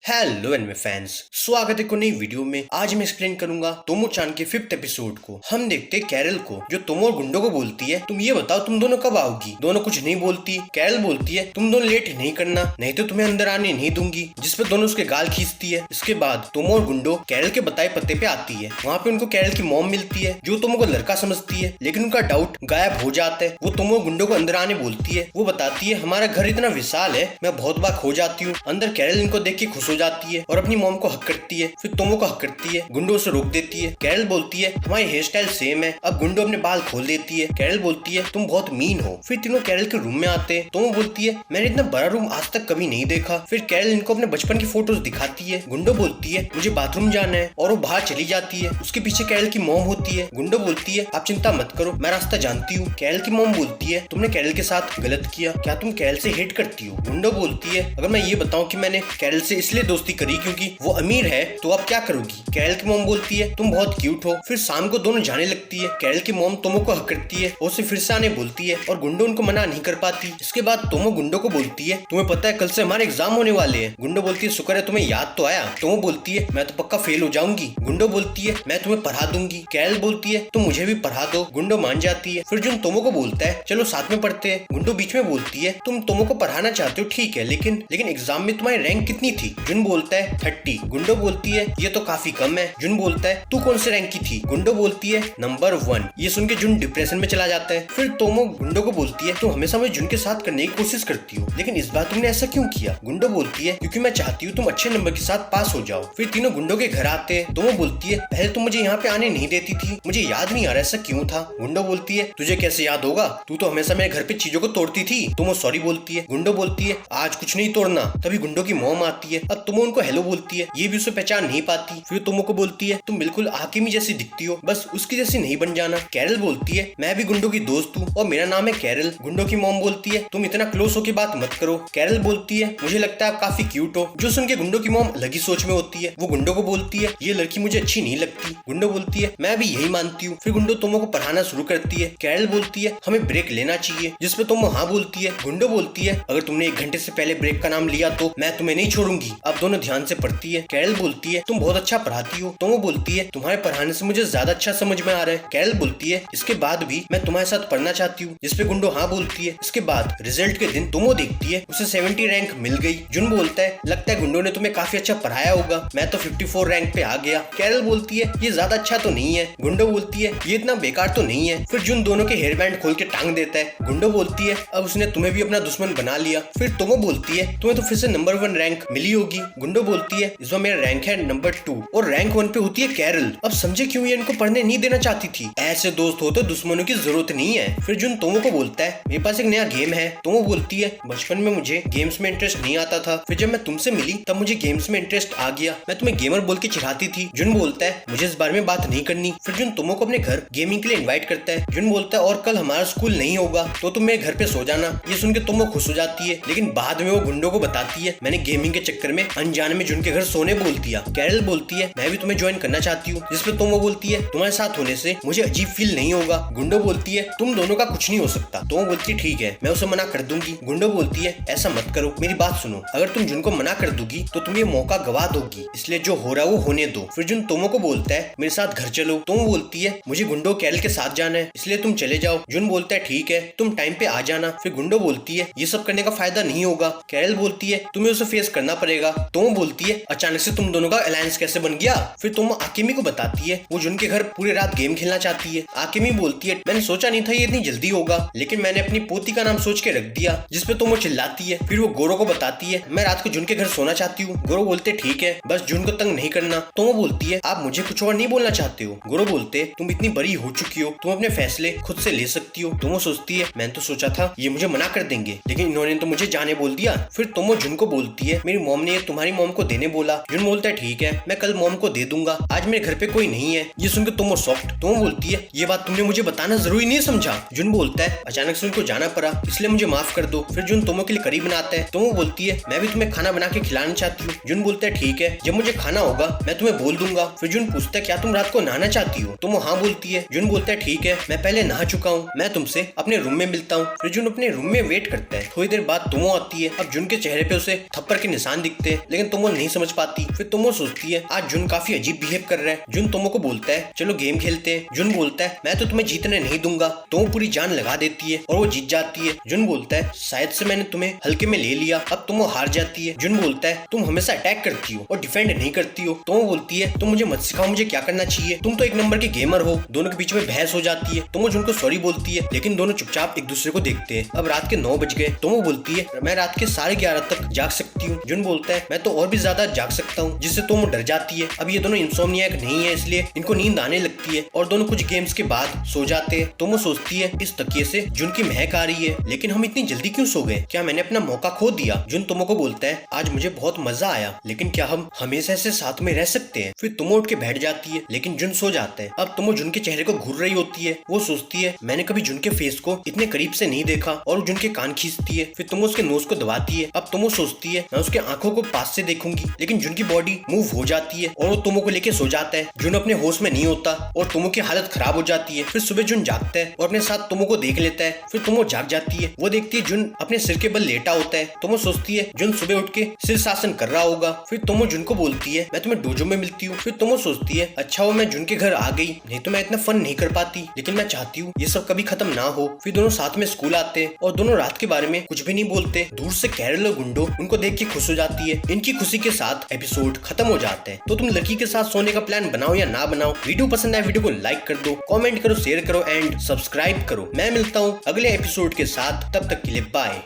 Hello anime fans, स्वागत है को नई वीडियो में। आज मैं एक्सप्लेन करूंगा तोमो-चान के 5th एपिसोड को। हम देखते हैं कैरल को, जो तोमो और गुंडो को बोलती है, तुम ये बताओ तुम दोनों कब आओगी। दोनों कुछ नहीं बोलती। कैरल बोलती है तुम दोनों लेट नहीं करना, नहीं तो तुम्हें अंदर आने नहीं दूंगी, जिस पे दोनों उसके गाल खींचती है। इसके बाद तोमो और गुंडो कैरल के बताए पते पे आती है। वहाँ पे उनको कैरल की मॉम मिलती है, जो तोमो को लड़का समझती है, लेकिन उनका डाउट गायब हो जाता है। वो तोमो और गुंडो को अंदर आने बोलती है। वो बताती है हमारा घर इतना विशाल है, मैं बहुत बार खो जाती हूँ। अंदर कैरल इनको देख के खुश हो जाती है और अपनी मॉम को हक करती है। फिर तोमो को हक करती है। गुंडो उसे रोक देती है। कैरल बोलती है हमारी हेयर स्टाइल सेम है। अब गुंडो अपने बाल खोल देती है। कैरल बोलती है तुम बहुत मीन हो। फिर तीनों कैरल के रूम में आते हैं। तोमो बोलती है मैंने इतना बड़ा रूम आज तक कभी नहीं देखा। फिर कैरल इनको अपने बचपन की फोटोज दिखाती है। गुंडो बोलती है मुझे बाथरूम जाना है और वो बाहर चली जाती है। उसके पीछे कैरल की मॉम होती है। गुंडो बोलती है आप चिंता मत करो, मैं रास्ता जानती हूँ। कैरल की मॉम बोलती है तुमने कैरल के साथ गलत किया, क्या तुम कैरल से हेट करती हो। गुंडो बोलती है अगर मैं ये बताऊं कि मैंने कैरल से इसलिए दोस्ती करी क्योंकि वो अमीर है तो आप क्या करोगी। कैरल की मॉम बोलती है तुम बहुत क्यूट हो। फिर शाम को दोनों जाने लगती है। कैरल की मॉम तोमो को हक करती है और उसे फिर से आने बोलती है और गुंडो उनको मना नहीं कर पाती। इसके बाद तोमो गुंडो को बोलती है तुम्हें पता है कल से हमारे एग्जाम होने वाले हैं। गुंडो बोलती है शुक्र है तुम्हें याद तो आया। तोमो बोलती है मैं तो पक्का फेल हो जाऊंगी। गुंडो बोलती है मैं तुम्हें पढ़ा दूंगी। कैरल बोलती है तुम मुझे भी पढ़ा दो। गुंडो मान जाती है। फिर जुन तोमो को बोलता है चलो साथ में पढ़ते हैं। गुंडो बीच में बोलती है तुम तोमो को पढ़ाना चाहते हो ठीक है, लेकिन एग्जाम में तुम्हारी रैंक कितनी थी। जुन बोलता है 30। गुंडो बोलती है ये तो काफी कम है। जुन बोलता है तू कौन से रैंक की थी। गुंडो बोलती है नंबर 1। ये सुन के जुन डिप्रेशन में चला जाता है। फिर तोमो गुंडो को बोलती है तुम हमेशा मुझे जुन के साथ करने की कोशिश करती हो, लेकिन इस बार तुमने ऐसा क्यों किया। गुंडो बोलती है क्योंकि मैं चाहती हूँ तुम अच्छे नंबर के साथ पास हो जाओ। फिर तीनों गुंडो के घर आते हैं। तोमो बोलती है पहले तुम मुझे यहाँ पे आने नहीं देती थी, मुझे याद नहीं आ रहा ऐसा क्यों था। गुंडो बोलती है तुझे कैसे याद होगा, तू तो हमेशा मेरे घर पे चीजों को तोड़ती थी। तोमो सॉरी बोलती है। गुंडो बोलती है आज कुछ नहीं तोड़ना। तभी गुंडो की मॉम आती है। अब तोमो उनको हेलो बोलती है, ये भी उसे पहचान नहीं पाती। फिर तोमो को बोलती है तुम बिल्कुल आकिमी जैसी दिखती हो, बस उसकी जैसी नहीं बन जाना। कैरल बोलती है मैं भी गुंडो की दोस्त हूँ और मेरा नाम है कैरल। गुंडो की मॉम बोलती है तुम इतना क्लोज होके बात मत करो। कैरल बोलती है मुझे लगता है आप काफी क्यूट हो। जो सुन के गुंडो की मॉम अलग ही सोच में होती है। वो गुंडो को बोलती है ये लड़की मुझे अच्छी नहीं लगती। गुंडो बोलती है मैं भी यही मानती हूँ। फिर गुंडो तोमो को पढ़ाना शुरू करती है। कैरल बोलती है हमें ब्रेक लेना चाहिए, जिसपे तोमो हाँ बोलती है। गुंडो बोलती है अगर तुमने 1 घंटे से पहले ब्रेक का नाम लिया तो मैं तुम्हें नहीं छोड़ूंगी। अब दोनों ध्यान से पढ़ती है। कैरल बोलती है तुम बहुत अच्छा पढ़ाती हो। तोमो बोलती है तुम्हारे पढ़ाने से मुझे ज्यादा अच्छा समझ में आ रहा है। कैरल बोलती है इसके बाद भी मैं तुम्हारे साथ पढ़ना चाहती हूँ, जिसपे गुंडो हाँ बोलती है। इसके बाद रिजल्ट के दिन तोमो देखती है उसे 70 रैंक मिल गई। जुन बोलता है लगता है गुंडो ने तुम्हें काफी अच्छा पढ़ाया होगा, मैं तो 54 रैंक पे आ गया। कैरल बोलती है ये ज्यादा अच्छा तो नहीं है। गुंडो बोलती है ये इतना बेकार तो नहीं है। फिर जुन दोनों के हेयर बैंड खोल के टांग देता है। गुंडो बोलती है अब उसने तुम्हें भी अपना दुश्मन बना लिया। फिर तोमो बोलती है तुम्हें तो फिर से नंबर 1 रैंक मिली होगी। गुंडो बोलती है इस बार मेरा रैंक है नंबर 2 और रैंक 1 पे होती है कैरल। अब समझे क्यों ये इनको पढ़ने नहीं देना चाहती थी। ऐसे दोस्त हो तो दुश्मनों की जरूरत नहीं है। फिर जुन तोमो को बोलता है मेरे पास एक नया गेम है। तोमो बोलती है बचपन में मुझे गेम्स में इंटरेस्ट नहीं आता था, फिर जब मैं तुमसे मिली तब मुझे गेम्स में इंटरेस्ट आ गया, मैं तुम्हें गेमर बोल के चिढ़ाती थी। जुन बोलता है मुझे इस बारे में बात नहीं करनी। फिर जुन तोमो को अपने घर गेमिंग के लिए इन्वाइट करता है। जुन बोलता है और कल हमारा स्कूल नहीं होगा तो तुम मेरे घर पे सो जाना। ये सुन के तोमो खुश हो जाती है, लेकिन बाद में वो गुंडो को बताती है मैंने गेमिंग के चक्कर में अनजाने में जुन के घर सोने बोल दिया। कैरल बोलती है मैं भी तुम्हें ज्वाइन करना चाहती हूँ, जिसपे तोमो बोलती है तुम्हारे साथ होने से मुझे अजीब फील नहीं होगा। गुंडो बोलती है तुम दोनों का कुछ नहीं हो सकता। तोमो बोलती है ठीक है मैं उसे मना कर दूंगी। गुंडो बोलती है ऐसा मत करो, मेरी बात सुनो, अगर तुम जुन को मना कर दोगी तो तुम ये मौका गवा दोगी, इसलिए जो हो रहा है वो होने दो। फिर जुन तोमो को बोलता है मेरे साथ घर चलो। तोमो बोलती है मुझे गुंडो कैरल के साथ जाना है, इसलिए तुम चले जाओ। जुन बोलता है ठीक है तुम टाइम पे आ जाना। फिर गुंडो बोलती है ये सब करने का फायदा नहीं होगा। कैरल बोलती है तुम्हें उसे फेस करना पड़ेगा। तोमो बोलती है अचानक से तुम दोनों का अलायंस कैसे बन गया। फिर तोमो आकिमी को बताती है वो जुन के घर पूरी रात गेम खेलना चाहती है। आकिमी बोलती है मैंने सोचा नहीं था ये इतनी जल्दी होगा, लेकिन मैंने अपनी पोती का नाम सोच के रख दिया, जिसपे तोमो चिल्लाती है। फिर वो गोरो को बताती है मैं रात को जुन के घर सोना चाहती हूँ। गोरो बोलते ठीक है बस जुन को तंग नहीं करना। तोमो बोलती है आप मुझे कुछ और नहीं बोलना चाहते हो। गोरो बोलते तुम इतनी बड़ी हो चुकी हो, तुम अपने फैसले खुद से ले सकती हो। तोमो सोचती है मैंने तो सोचा था ये मुझे मना कर देंगे, लेकिन इन्होंने तो मुझे जाने बोल दिया। फिर तोमो जुन को बोलती है मेरी मॉम ने ये तुम्हारी मॉम को देने बोला। जुन बोलता है ठीक है मैं कल मॉम को दे दूंगा, आज मेरे घर पे कोई नहीं है। ये सुनकर तोमो सॉफ्ट। तोमो बोलती है ये बात तुमने मुझे बताना जरूरी नहीं समझा। जुन बोलता है अचानक से उनको जाना पड़ा इसलिए मुझे माफ कर दो। फिर जुन तोमो के लिए करी बनाता है। तोमो बोलती है मैं भी तुम्हें खाना बना के खिलाना चाहती हूँ। जुन बोलता है ठीक है जब मुझे खाना होगा मैं तुम्हें बोल दूंगा। फिर जुन पूछता है क्या तुम रात को नहाना चाहती हो। तोमो हाँ बोलती है। जुन बोलता है ठीक है मैं पहले नहा चुका हूँ, मैं तुमसे अपने रूम में मिलता हूँ। फिर जुन अपने रूम में वेट करता है। थोड़ी देर बाद तोमो आती है। अब जुन के चेहरे पे उसे थप्पड़ के निशान दिखते हैं। लेकिन तुमो नहीं समझ पाती। फिर तुमो सोचती है आज जुन काफी अजीब बिहेव कर रहा है। जुन तुमो को बोलता है चलो गेम खेलते हैं। जुन बोलता है मैं तो तुम्हें जीतने नहीं दूंगा। तुम पूरी जान लगा देती है और वो जीत जाती है। जुन बोलता है शायद से मैंने तुम्हें हल्के में ले लिया, अब तुम हार जाती है। जुन बोलता है तुम हमेशा अटैक करती हो और डिफेंड नहीं करती हो। तुम बोलती है तुम मुझे मत सिखाओ मुझे क्या करना चाहिए, तुम तो एक नंबर के गेमर हो। दोनों के बीच में बहस हो जाती है। तुम जुन को सॉरी बोलती है लेकिन दोनों चुपचाप एक दूसरे को देखते हैं। अब रात के 9 बज गए। तुम बोलती है मैं रात के 11:30 तक जाग सकती हूँ। जुन बोलता है मैं तो और भी ज्यादा जाग सकता हूँ, जिससे तुम डर जाती है। अब ये दोनों इंसोम्नियाक नहीं है इसलिए इनको नींद आने लगती है और दोनों कुछ गेम्स के बाद सो जाते हैं। तुम सोचती है इस तकिए से जुन की महक आ रही है, लेकिन हम इतनी जल्दी क्यों सो गए, क्या मैंने अपना मौका खो दिया। जुन तुमो को बोलता है आज मुझे बहुत मजा आया, लेकिन क्या हम हमेशा से साथ में रह सकते हैं। फिर तुमो उठ के बैठ जाती है लेकिन जुन सो जाता है। अब तुमो जुन के चेहरे को घूर रही होती है। वो सोचती है मैंने कभी जुन के फेस को इतने करीब से नहीं देखा और जुन के कान खींचती है। फिर तुम उसके नोज को दबाती है। अब तुमो सोचती है मैं उसके आंखों को पास से देखूंगी, लेकिन जुन की बॉडी मूव हो जाती है और वो तुमो को लेके सो जाता है। जुन अपने होश में नहीं होता और तुमो की हालत खराब हो जाती है। फिर सुबह जुन जागता है और अपने साथ तुमो को देख लेता है। फिर तुमो जाग जाती है। वो देखती है जुन अपने सिर के बल लेटा होता है। तुमो सोचती है जुन सुबह उठ के सिर शासन कर रहा होगा। फिर तुमो जुन को बोलती है मैं तुम्हें डोजो में मिलती हूँ। फिर तुमो सोचती है अच्छा वो मैं जुन के घर आ गई, नहीं तो मैं इतना फन नहीं कर पाती, लेकिन मैं चाहती हूँ ये सब कभी खत्म ना हो। फिर दोनों साथ में स्कूल आते हैं और दोनों रात के बारे में कुछ भी नहीं बोलते। दूर से कैरल और गुंडो उनको देख के खुश हो जाती है। इनकी खुशी के साथ एपिसोड खत्म हो जाते हैं। तो तुम लकी के साथ सोने का प्लान बनाओ या ना बनाओ। वीडियो पसंद आए वीडियो को लाइक कर दो, कमेंट करो, शेयर करो एंड सब्सक्राइब करो। मैं मिलता हूँ अगले एपिसोड के साथ, तब तक के लिए बाय।